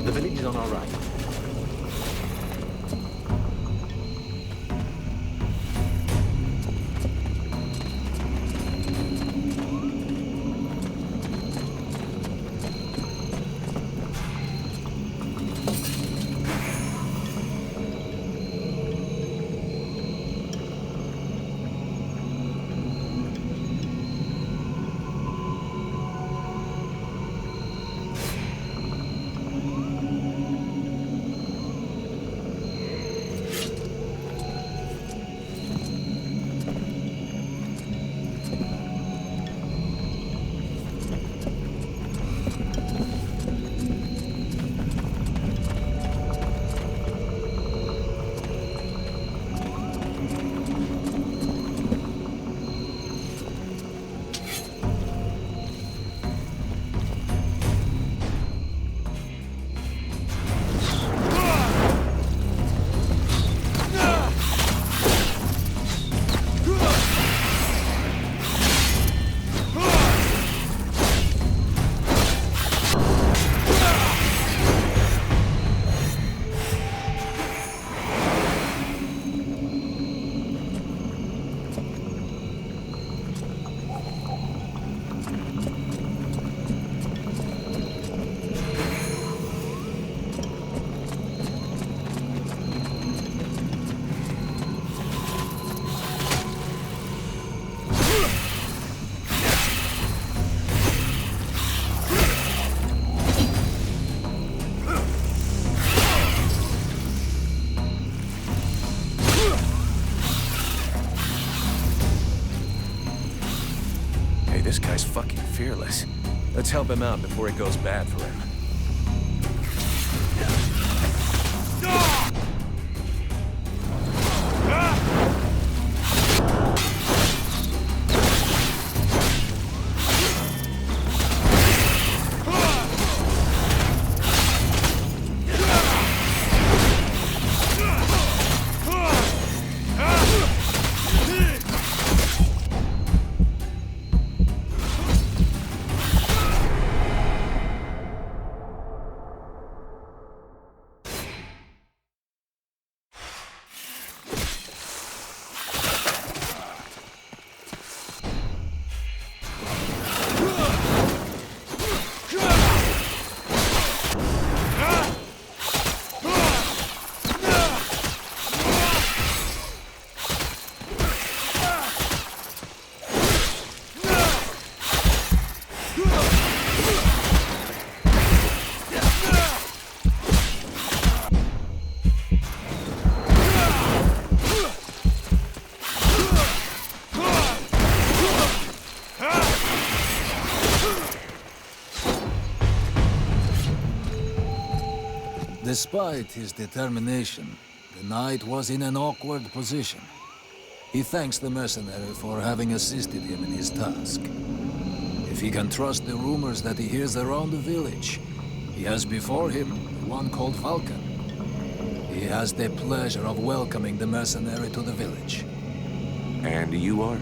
The village is on our right. This guy's fucking fearless. Let's help him out before it goes bad for him. Despite his determination, the knight was in an awkward position. He thanks the mercenary for having assisted him in his task. If he can trust the rumors that he hears around the village, he has before him one called Falcon. He has the pleasure of welcoming the mercenary to the village. And you are?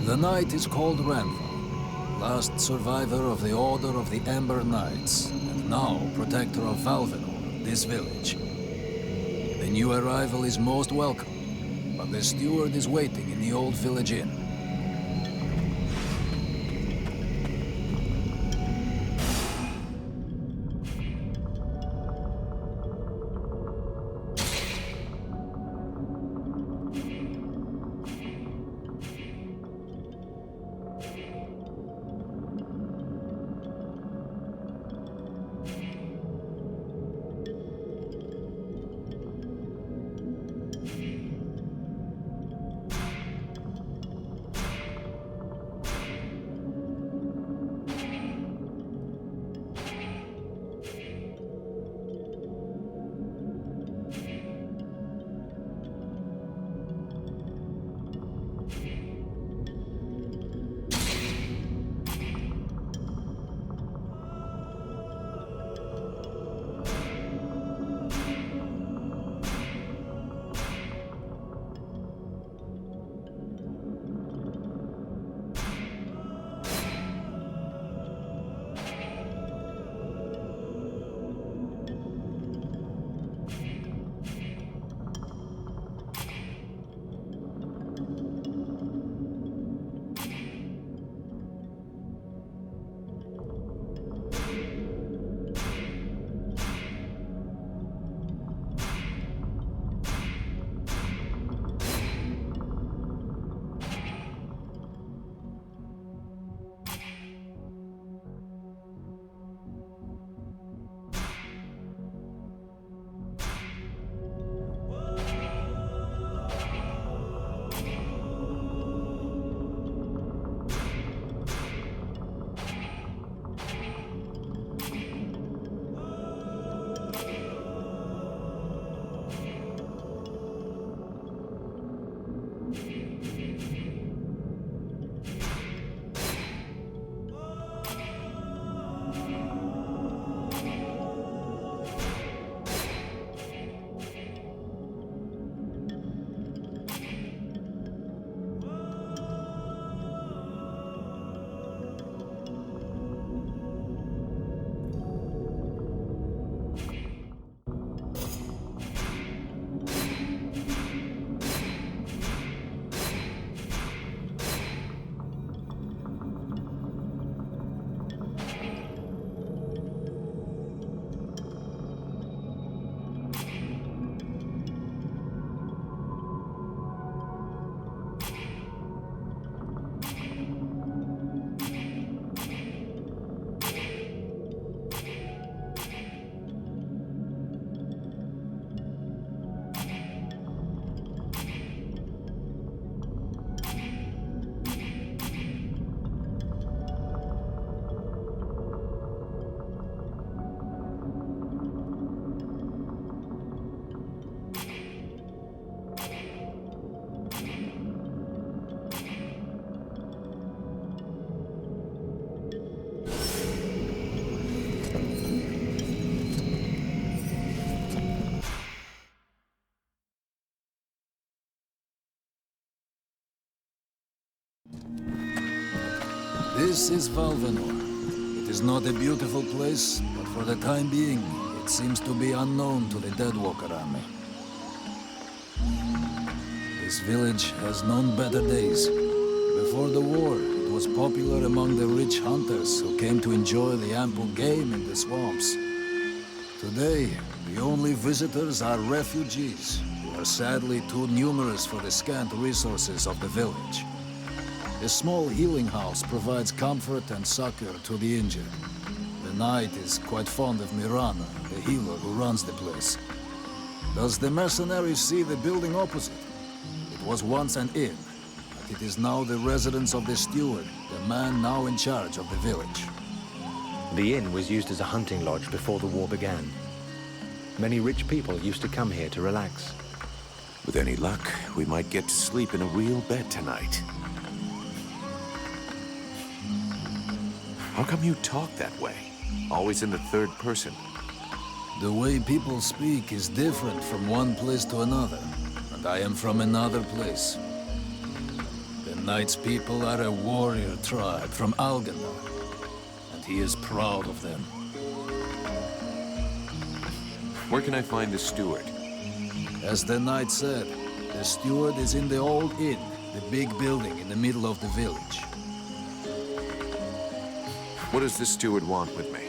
The knight is called Randall, last survivor of the Order of the Ember Knights, and now protector of Valvenor, this village. The new arrival is most welcome, but the steward is waiting in the old village inn. This is Valvenor. It is not a beautiful place, but for the time being, it seems to be unknown to the Deadwalker army. This village has known better days. Before the war, it was popular among the rich hunters who came to enjoy the ample game in the swamps. Today, the only visitors are refugees, who are sadly too numerous for the scant resources of the village. A small healing house provides comfort and succor to the injured. The knight is quite fond of Mirana, the healer who runs the place. Does the mercenary see the building opposite? It was once an inn, but it is now the residence of the steward, the man now in charge of the village. The inn was used as a hunting lodge before the war began. Many rich people used to come here to relax. With any luck, we might get to sleep in a real bed tonight. How come you talk that way? Always in the third person. The way people speak is different from one place to another, and I am from another place. The knight's people are a warrior tribe from Alganar, and he is proud of them. Where can I find the steward? As the knight said, the steward is in the old inn, the big building in the middle of the village. What does the steward want with me?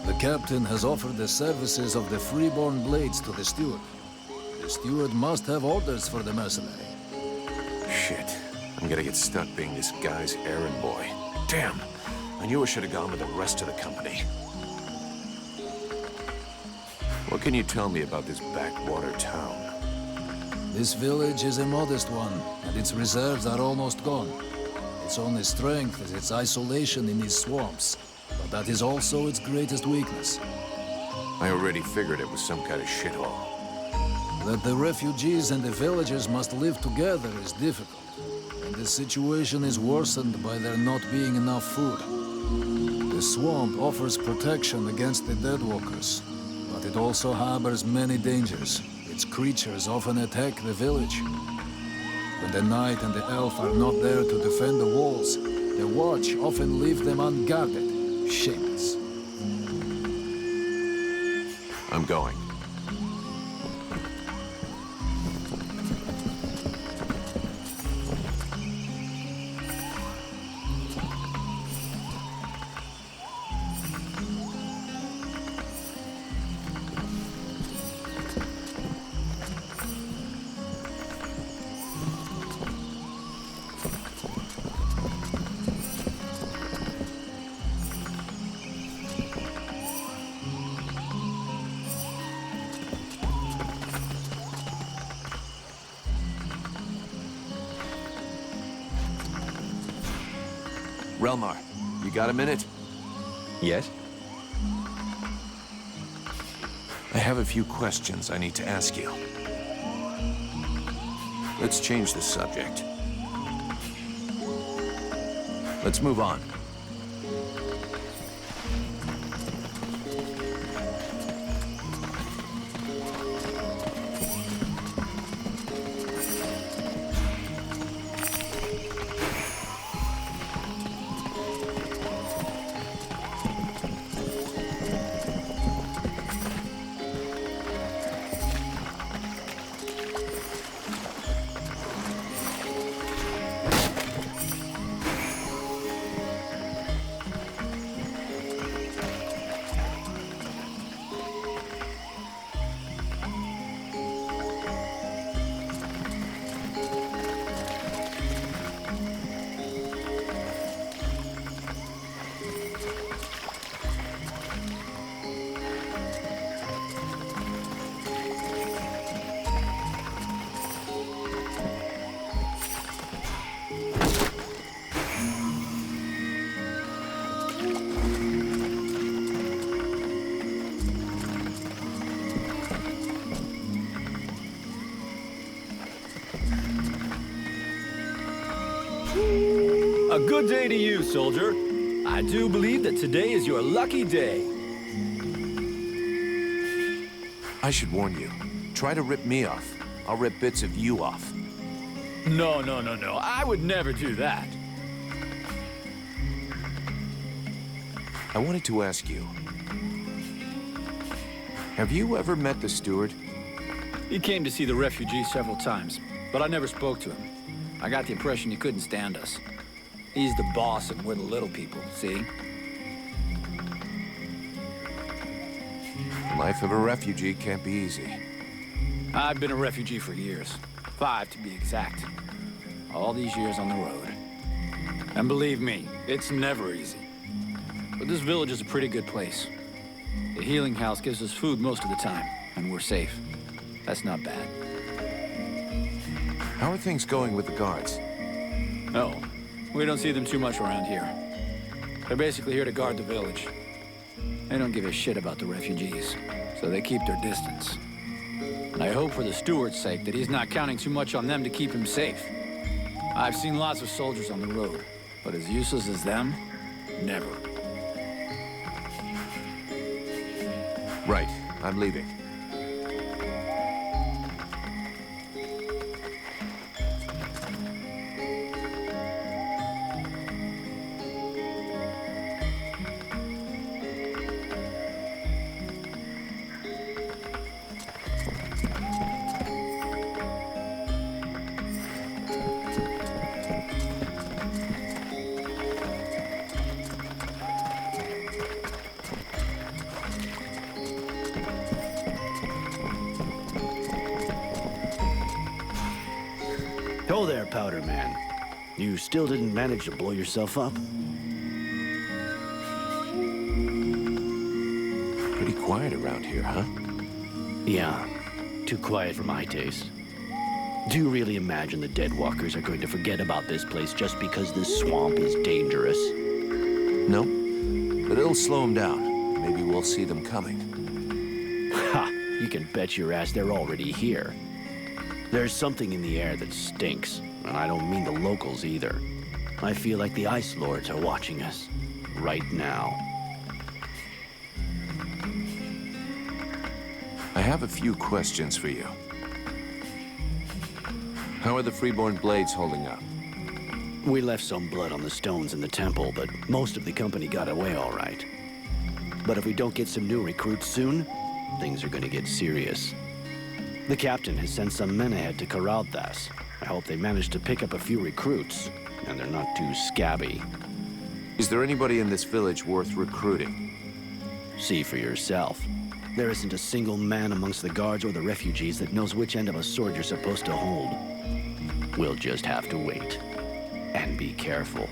The captain has offered the services of the freeborn blades to the steward. The steward must have orders for the mercenary. Shit. I'm gonna get stuck being this guy's errand boy. Damn! I knew I should have gone with the rest of the company. What can you tell me about this backwater town? This village is a modest one, and its reserves are almost gone. Its only strength is its isolation in these swamps, but that is also its greatest weakness. I already figured it was some kind of shithole. That the refugees and the villagers must live together is difficult, and the situation is worsened by there not being enough food. The swamp offers protection against the Deadwalkers, but it also harbors many dangers. Its creatures often attack the village. When the knight and the elf are not there to defend the walls, the watch often leave them unguarded. Shameless. I'm going. Relmar, you got a minute? Yes? I have a few questions I need to ask you. Let's change the subject. Let's move on. A good day to you, soldier. I do believe that today is your lucky day. I should warn you. Try to rip me off. I'll rip bits of you off. No. I would never do that. I wanted to ask you, have you ever met the steward? He came to see the refugees several times, but I never spoke to him. I got the impression he couldn't stand us. He's the boss and we're the little people, see? The life of a refugee can't be easy. I've been a refugee for years. 5 to be exact. All these years on the road. And believe me, it's never easy. But this village is a pretty good place. The healing house gives us food most of the time, and we're safe. That's not bad. How are things going with the guards? No, we don't see them too much around here. They're basically here to guard the village. They don't give a shit about the refugees, so they keep their distance. And I hope for the steward's sake that he's not counting too much on them to keep him safe. I've seen lots of soldiers on the road, but as useless as them, never. Right, I'm leaving. Ho there, Powder Man. You still didn't manage to blow yourself up? Pretty quiet around here, huh? Yeah, too quiet for my taste. Do you really imagine the Deadwalkers are going to forget about this place just because this swamp is dangerous? No, but it'll slow them down. Maybe we'll see them coming. Ha! You can bet your ass they're already here. There's something in the air that stinks, and I don't mean the locals either. I feel like the Ice Lords are watching us, right now. I have a few questions for you. How are the Freeborn Blades holding up? We left some blood on the stones in the temple, but most of the company got away all right. But if we don't get some new recruits soon, things are gonna get serious. The captain has sent some men ahead to Karalthas. I hope they manage to pick up a few recruits, and they're not too scabby. Is there anybody in this village worth recruiting? See for yourself. There isn't a single man amongst the guards or the refugees that knows which end of a sword you're supposed to hold. We'll just have to wait. And be careful.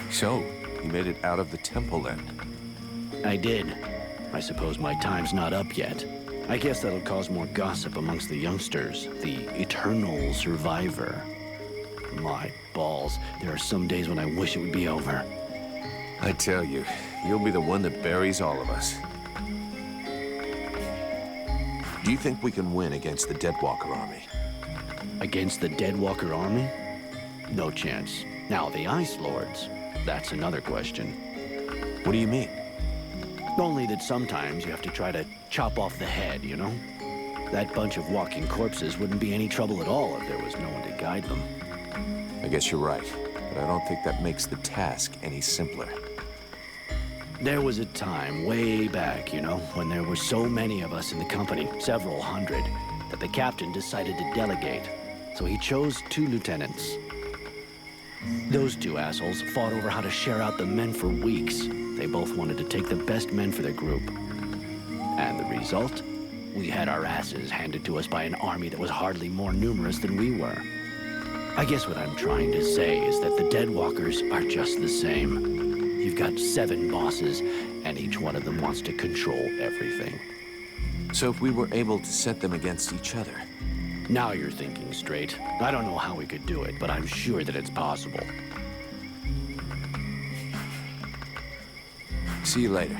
So, you made it out of the temple then? I did. I suppose my time's not up yet. I guess that'll cause more gossip amongst the youngsters. The eternal survivor. My balls. There are some days when I wish it would be over. I tell you, you'll be the one that buries all of us. Do you think we can win against the Deadwalker army? Against the Deadwalker army? No chance. Now, the Ice Lords. That's another question. What do you mean? Only that sometimes you have to try to chop off the head, you know? That bunch of walking corpses wouldn't be any trouble at all if there was no one to guide them. I guess you're right, but I don't think that makes the task any simpler. There was a time way back, you know, when there were so many of us in the company, several hundred, that the captain decided to delegate. So he chose 2 lieutenants. Those 2 assholes fought over how to share out the men for weeks. They both wanted to take the best men for their group. And the result? We had our asses handed to us by an army that was hardly more numerous than we were. I guess what I'm trying to say is that the Deadwalkers are just the same. You've got 7 bosses, and each one of them wants to control everything. So if we were able to set them against each other... Now you're thinking straight. I don't know how we could do it, but I'm sure that it's possible. See you later.